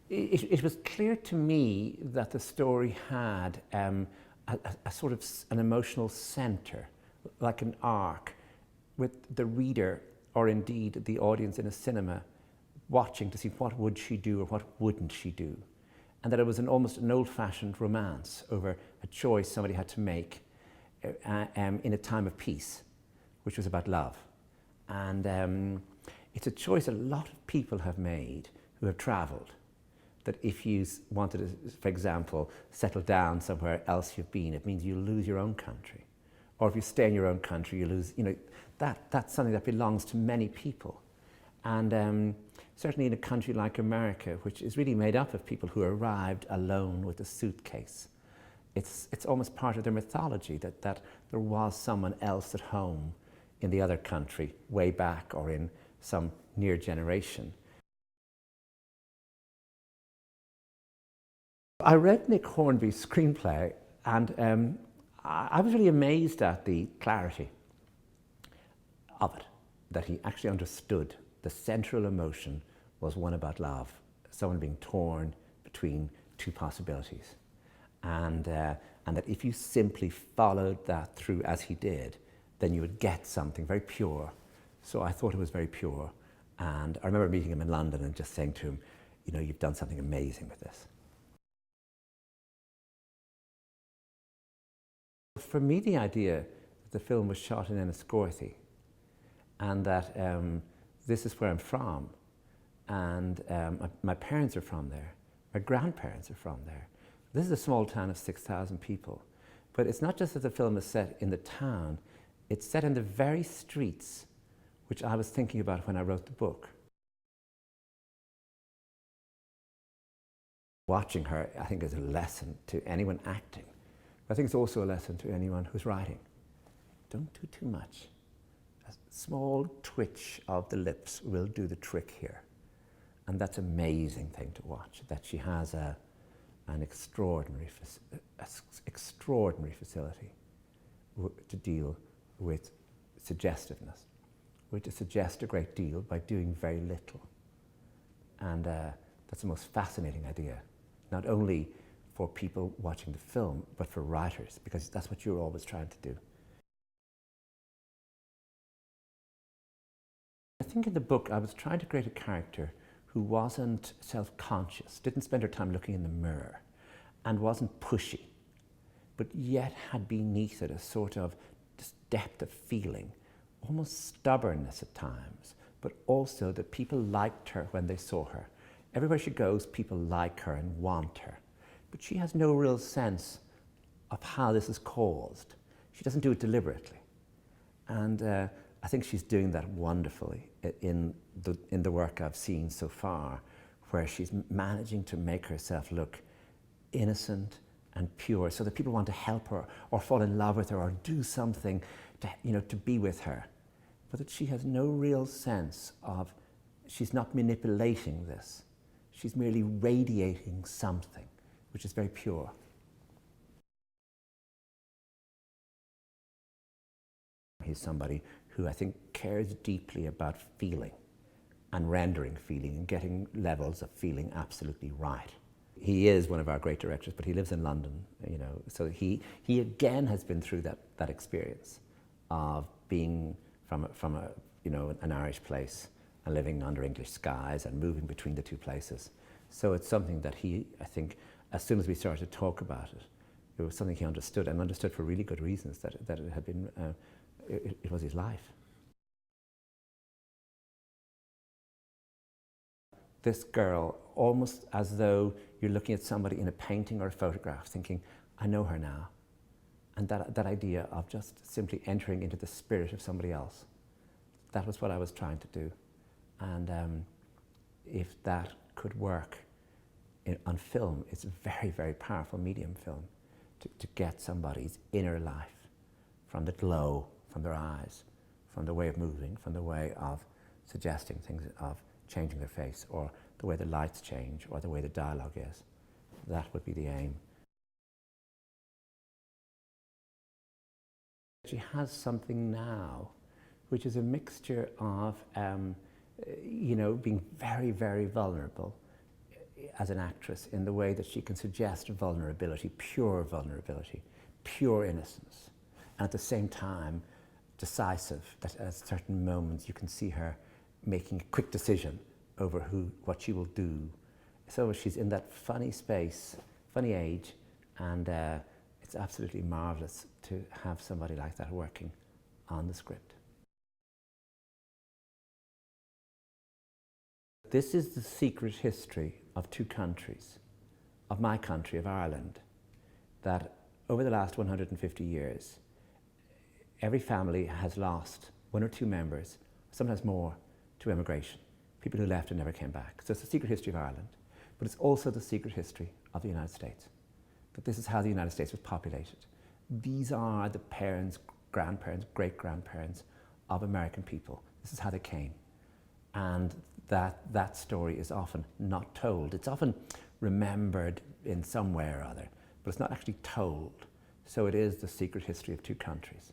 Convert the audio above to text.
It was clear to me that the story had a sort of an emotional centre, like an arc, with the reader, or indeed the audience in a cinema, watching to see what would she do or what wouldn't she do. And that it was almost an old-fashioned romance over a choice somebody had to make in a time of peace, which was about love. And it's a choice a lot of people have made who have travelled. That if you wanted to, for example, settle down somewhere else you've been, it means you lose your own country. Or if you stay in your own country, you lose, that's something that belongs to many people. And certainly in a country like America, which is really made up of people who arrived alone with a suitcase, it's almost part of their mythology that there was someone else at home in the other country, way back, or in some near generation. I read Nick Hornby's screenplay, and I was really amazed at the clarity of it, that he actually understood the central emotion was one about love, someone being torn between two possibilities. And that if you simply followed that through as he did, then you would get something very pure. So I thought it was very pure. And I remember meeting him in London and just saying to him, you've done something amazing with this. For me, the idea that the film was shot in Enniscorthy, and that this is where I'm from, and my parents are from there, my grandparents are from there. This is a small town of 6,000 people. But it's not just that the film is set in the town, it's set in the very streets which I was thinking about when I wrote the book. Watching her, I think, is a lesson to anyone acting. I think it's also a lesson to anyone who's writing. Don't do too much. A small twitch of the lips will do the trick here. And that's an amazing thing to watch, that she has an extraordinary facility to deal with suggestiveness, to suggest a great deal by doing very little. And that's the most fascinating idea, not only for people watching the film, but for writers, because that's what you're always trying to do. I think in the book I was trying to create a character who wasn't self-conscious, didn't spend her time looking in the mirror, and wasn't pushy, but yet had beneath it a sort of depth of feeling, almost stubbornness at times, but also that people liked her when they saw her. Everywhere she goes, people like her and want her. But she has no real sense of how this is caused. She doesn't do it deliberately. And I think she's doing that wonderfully in the work I've seen so far, where she's managing to make herself look innocent and pure so that people want to help her or fall in love with her or do something to be with her. But that she has no real sense of, she's not manipulating this. She's merely radiating something, which is very pure. He's somebody who I think cares deeply about feeling and rendering feeling and getting levels of feeling absolutely right. He is one of our great directors, but he lives in London, so he again has been through that experience of being from an Irish place and living under English skies and moving between the two places. So it's something that I think, as soon as we started to talk about it, it was something he understood, and understood for really good reasons, that it had been, it was his life. This girl, almost as though you're looking at somebody in a painting or a photograph, thinking, I know her now. And that idea of just simply entering into the spirit of somebody else, that was what I was trying to do. And if that could work on film, it's a very, very powerful medium, film, to get somebody's inner life, from the glow, from their eyes, from the way of moving, from the way of suggesting things, of changing their face, or the way the lights change, or the way the dialogue is. That would be the aim. She has something now, which is a mixture of, being very, very vulnerable as an actress in the way that she can suggest vulnerability, pure innocence, and at the same time decisive, that at certain moments you can see her making a quick decision over what she will do. So she's in that funny space, funny age, and it's absolutely marvellous to have somebody like that working on the script. This is the secret history of two countries, of my country, of Ireland, that over the last 150 years, every family has lost one or two members, sometimes more, to emigration, people who left and never came back. So it's the secret history of Ireland, but it's also the secret history of the United States, that this is how the United States was populated. These are the parents, grandparents, great-grandparents of American people. This is how they came. And that story is often not told. It's often remembered in some way or other, but it's not actually told. So it is the secret history of two countries.